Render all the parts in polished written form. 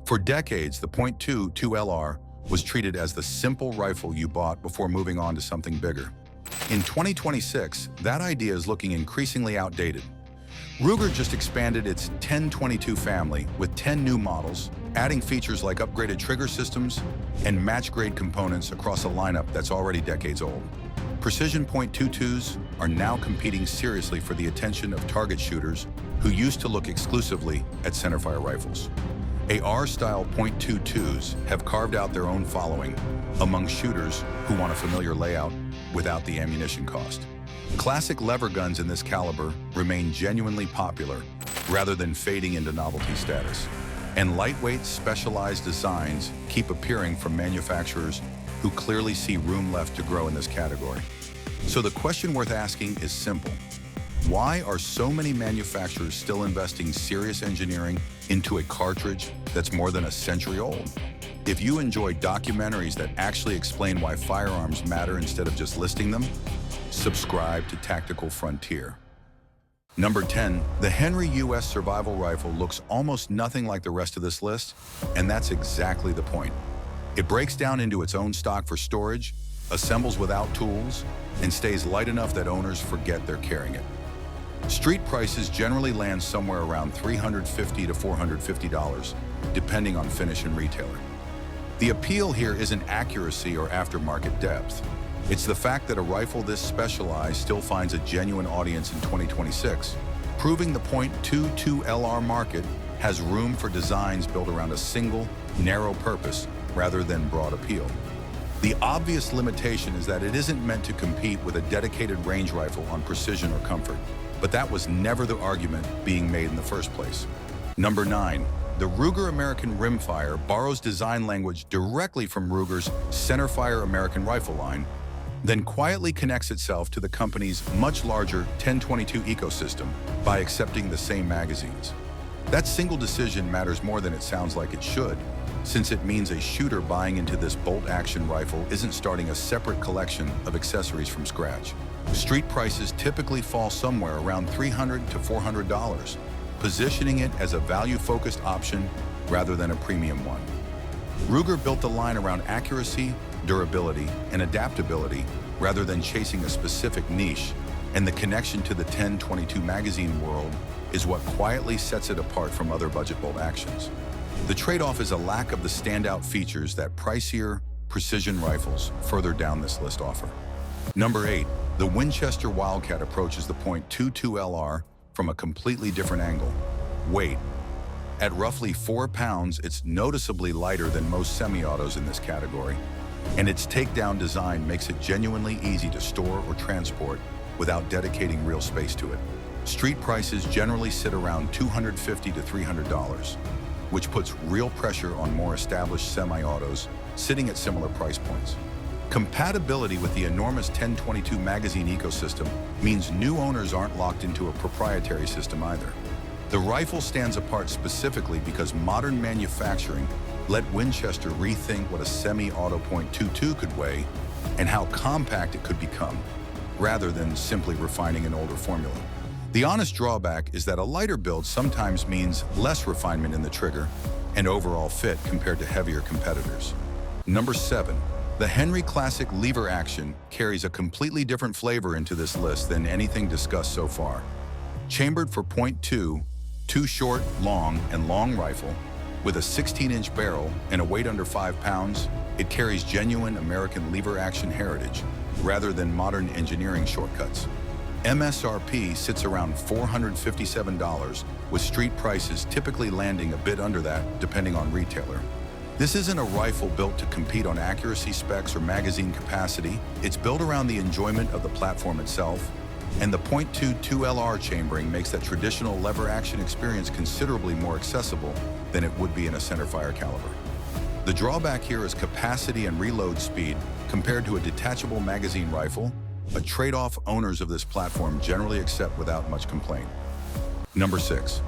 For decades, the .22 was treated as the simple rifle you bought before moving on to something bigger. In 2026, that idea is looking increasingly outdated. Ruger just expanded its 10/22 family with 10 new models, adding features like upgraded trigger systems and match-grade components across a lineup that's already decades old. Precision .22s are now competing seriously for the attention of target shooters who used to look exclusively at centerfire rifles. AR-style .22s have carved out their own following among shooters who want a familiar layout without the ammunition cost. Classic lever guns in this caliber remain genuinely popular rather than fading into novelty status. And lightweight, specialized designs keep appearing from manufacturers who clearly see room left to grow in this category. So the question worth asking is simple. Why are so many manufacturers still investing serious engineering into a cartridge that's more than a century old? If you enjoy documentaries that actually explain why firearms matter instead of just listing them, subscribe to Tactical Frontier. Number 10, the Henry U.S. Survival Rifle looks almost nothing like the rest of this list, and that's exactly the point. It breaks down into its own stock for storage, assembles without tools, and stays light enough that owners forget they're carrying it. Street prices generally land somewhere around $350 to $450, depending on finish and retailer. The appeal here isn't accuracy or aftermarket depth. It's the fact that a rifle this specialized still finds a genuine audience in 2026, proving the .22 LR market has room for designs built around a single, narrow purpose rather than broad appeal. The obvious limitation is that it isn't meant to compete with a dedicated range rifle on precision or comfort, but that was never the argument being made in the first place. Number 9. The Ruger American Rimfire borrows design language directly from Ruger's centerfire American rifle line, then quietly connects itself to the company's much larger 10/22 ecosystem by accepting the same magazines. That single decision matters more than it sounds like it should, since it means a shooter buying into this bolt-action rifle isn't starting a separate collection of accessories from scratch. Street prices typically fall somewhere around $300 to $400, positioning it as a value-focused option rather than a premium one. Ruger built the line around accuracy, durability, and adaptability rather than chasing a specific niche, and the connection to the 10/22 magazine world is what quietly sets it apart from other budget bolt actions. The trade-off is a lack of the standout features that pricier, precision rifles further down this list offer. Number 8. The Winchester Wildcat approaches the .22 LR from a completely different angle: weight. At roughly 4 pounds, it's noticeably lighter than most semi-autos in this category, and its takedown design makes it genuinely easy to store or transport without dedicating real space to it. Street prices generally sit around $250 to $300, which puts real pressure on more established semi-autos sitting at similar price points. Compatibility with the enormous 10/22 magazine ecosystem means new owners aren't locked into a proprietary system either. The rifle stands apart specifically because modern manufacturing let Winchester rethink what a semi-auto .22 could weigh and how compact it could become, rather than simply refining an older formula. The honest drawback is that a lighter build sometimes means less refinement in the trigger and overall fit compared to heavier competitors. Number 7. The Henry Classic lever action carries a completely different flavor into this list than anything discussed so far. Chambered for .2, two short, long, and long rifle, with a 16-inch barrel and a weight under 5 pounds, it carries genuine American lever action heritage rather than modern engineering shortcuts. MSRP sits around $457, with street prices typically landing a bit under that depending on retailer. This isn't a rifle built to compete on accuracy specs or magazine capacity. It's built around the enjoyment of the platform itself, and the .22 LR chambering makes that traditional lever action experience considerably more accessible than it would be in a centerfire caliber. The drawback here is capacity and reload speed compared to a detachable magazine rifle, a trade-off owners of this platform generally accept without much complaint. Number 6.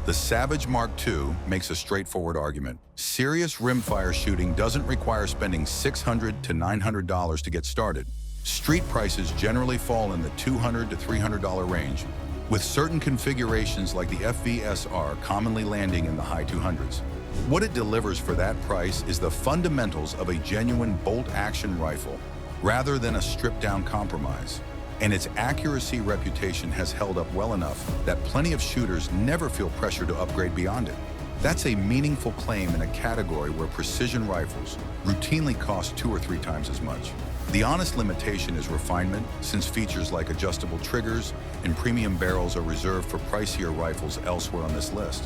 The Savage Mark II makes a straightforward argument. Serious rimfire shooting doesn't require spending $600 to $900 to get started. Street prices generally fall in the $200 to $300 range, with certain configurations like the FVSR commonly landing in the high 200s. What it delivers for that price is the fundamentals of a genuine bolt-action rifle, rather than a stripped-down compromise. And its accuracy reputation has held up well enough that plenty of shooters never feel pressure to upgrade beyond it. That's a meaningful claim in a category where precision rifles routinely cost 2 or 3 times as much. The honest limitation is refinement, since features like adjustable triggers and premium barrels are reserved for pricier rifles elsewhere on this list.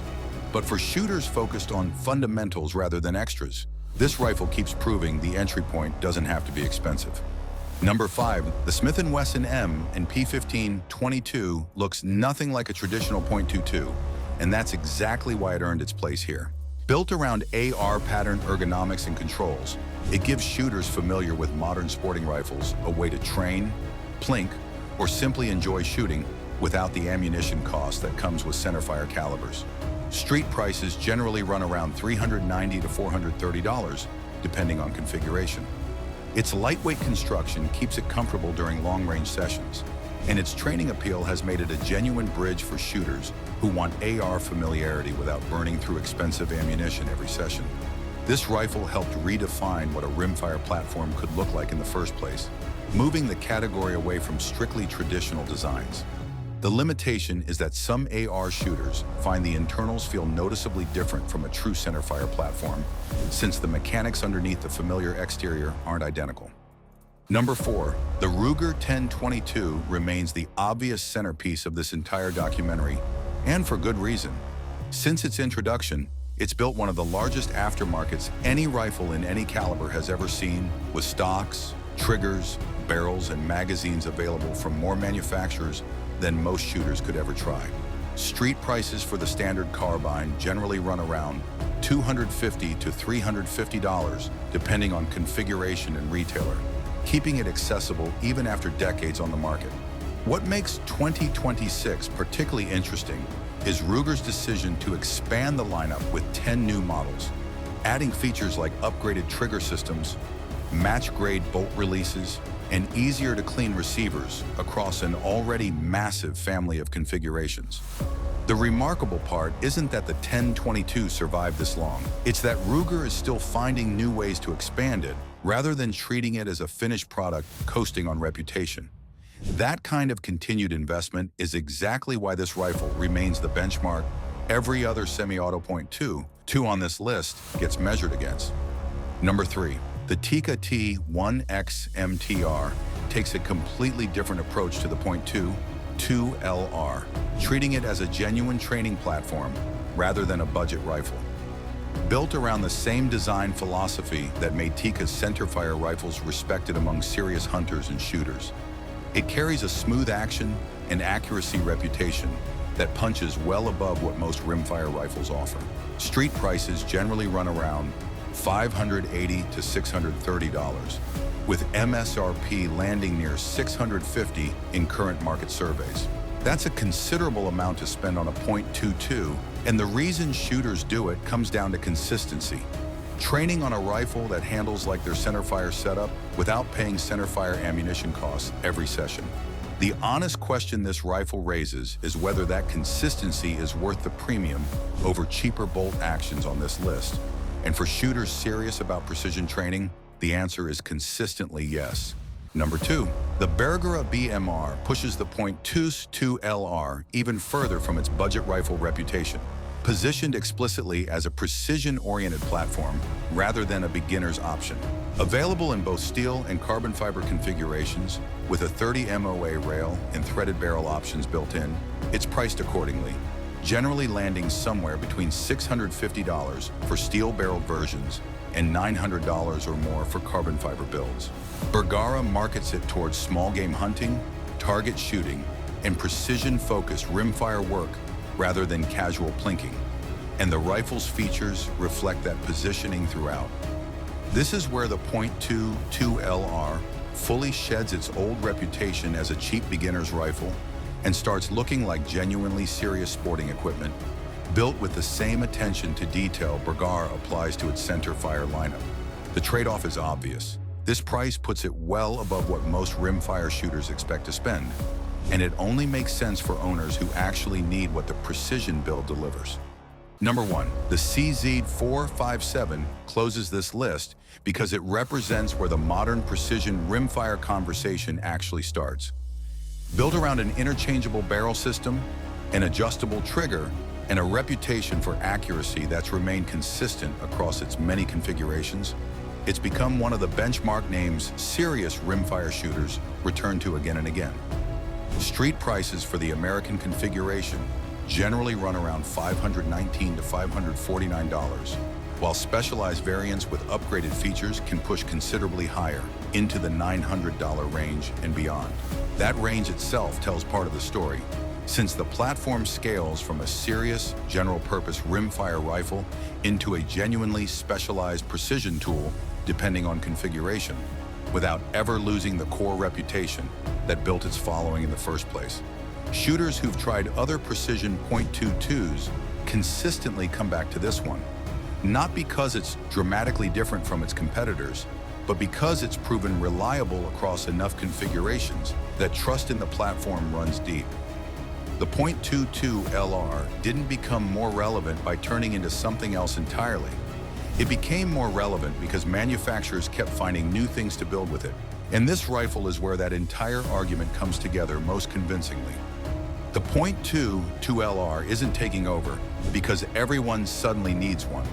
But for shooters focused on fundamentals rather than extras, this rifle keeps proving the entry point doesn't have to be expensive. Number 5, the Smith & Wesson M and P15-22 looks nothing like a traditional .22, and that's exactly why it earned its place here. Built around AR pattern ergonomics and controls, it gives shooters familiar with modern sporting rifles a way to train, plink, or simply enjoy shooting without the ammunition cost that comes with centerfire calibers. Street prices generally run around $390 to $430, depending on configuration. Its lightweight construction keeps it comfortable during long-range sessions, and its training appeal has made it a genuine bridge for shooters who want AR familiarity without burning through expensive ammunition every session. This rifle helped redefine what a rimfire platform could look like in the first place, moving the category away from strictly traditional designs. The limitation is that some AR shooters find the internals feel noticeably different from a true centerfire platform, since the mechanics underneath the familiar exterior aren't identical. Number 4, the Ruger 10/22 remains the obvious centerpiece of this entire documentary, and for good reason. Since its introduction, it's built one of the largest aftermarkets any rifle in any caliber has ever seen, with stocks, triggers, barrels, and magazines available from more manufacturers than most shooters could ever try. Street prices for the standard carbine generally run around $250 to $350, depending on configuration and retailer, keeping it accessible even after decades on the market. What makes 2026 particularly interesting is Ruger's decision to expand the lineup with 10 new models, adding features like upgraded trigger systems, match-grade bolt releases, and easier-to-clean receivers across an already massive family of configurations. The remarkable part isn't that the 10/22 survived this long. It's that Ruger is still finding new ways to expand it, rather than treating it as a finished product coasting on reputation. That kind of continued investment is exactly why this rifle remains the benchmark every other semi-auto .22 on this list gets measured against. Number 3. The Tikka T1x MTR takes a completely different approach to the .22 LR, treating it as a genuine training platform rather than a budget rifle. Built around the same design philosophy that made Tikka's centerfire rifles respected among serious hunters and shooters, it carries a smooth action and accuracy reputation that punches well above what most rimfire rifles offer. Street prices generally run around $580 to $630, with MSRP landing near $650 in current market surveys. That's a considerable amount to spend on a .22, and the reason shooters do it comes down to consistency. Training on a rifle that handles like their centerfire setup without paying centerfire ammunition costs every session. The honest question this rifle raises is whether that consistency is worth the premium over cheaper bolt actions on this list. And for shooters serious about precision training, the answer is consistently yes. Number 2, the Bergara BMR pushes the .22 LR even further from its budget rifle reputation. Positioned explicitly as a precision-oriented platform rather than a beginner's option. Available in both steel and carbon fiber configurations, with a 30 MOA rail and threaded barrel options built in, it's priced accordingly, generally landing somewhere between $650 for steel-barreled versions and $900 or more for carbon fiber builds. Bergara markets it towards small-game hunting, target shooting, and precision-focused rimfire work rather than casual plinking, and the rifle's features reflect that positioning throughout. This is where the .22 LR fully sheds its old reputation as a cheap beginner's rifle and starts looking like genuinely serious sporting equipment, built with the same attention to detail Bergara applies to its centerfire lineup. The trade-off is obvious. This price puts it well above what most rimfire shooters expect to spend, and it only makes sense for owners who actually need what the precision build delivers. Number 1, the CZ457 closes this list because it represents where the modern precision rimfire conversation actually starts. Built around an interchangeable barrel system, an adjustable trigger, and a reputation for accuracy that's remained consistent across its many configurations, it's become one of the benchmark names serious rimfire shooters return to again and again. Street prices for the American configuration generally run around $519 to $549, while specialized variants with upgraded features can push considerably higher, into the $900 range and beyond. That range itself tells part of the story, since the platform scales from a serious, general-purpose rimfire rifle into a genuinely specialized precision tool depending on configuration, without ever losing the core reputation that built its following in the first place. Shooters who've tried other precision .22s consistently come back to this one, not because it's dramatically different from its competitors, but because it's proven reliable across enough configurations that trust in the platform runs deep. The .22 LR didn't become more relevant by turning into something else entirely. It became more relevant because manufacturers kept finding new things to build with it. And this rifle is where that entire argument comes together most convincingly. The .22 LR isn't taking over because everyone suddenly needs one.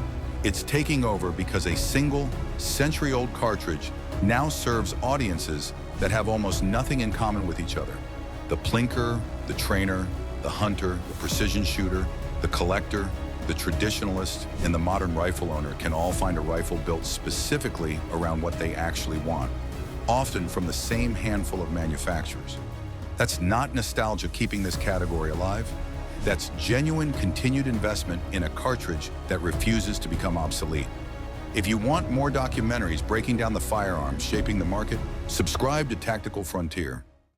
It's taking over because a single, century-old cartridge now serves audiences that have almost nothing in common with each other. The plinker, the trainer, the hunter, the precision shooter, the collector, the traditionalist, and the modern rifle owner can all find a rifle built specifically around what they actually want, often from the same handful of manufacturers. That's not nostalgia keeping this category alive. That's genuine continued investment in a cartridge that refuses to become obsolete. If you want more documentaries breaking down the firearms shaping the market, subscribe to Tactical Frontier.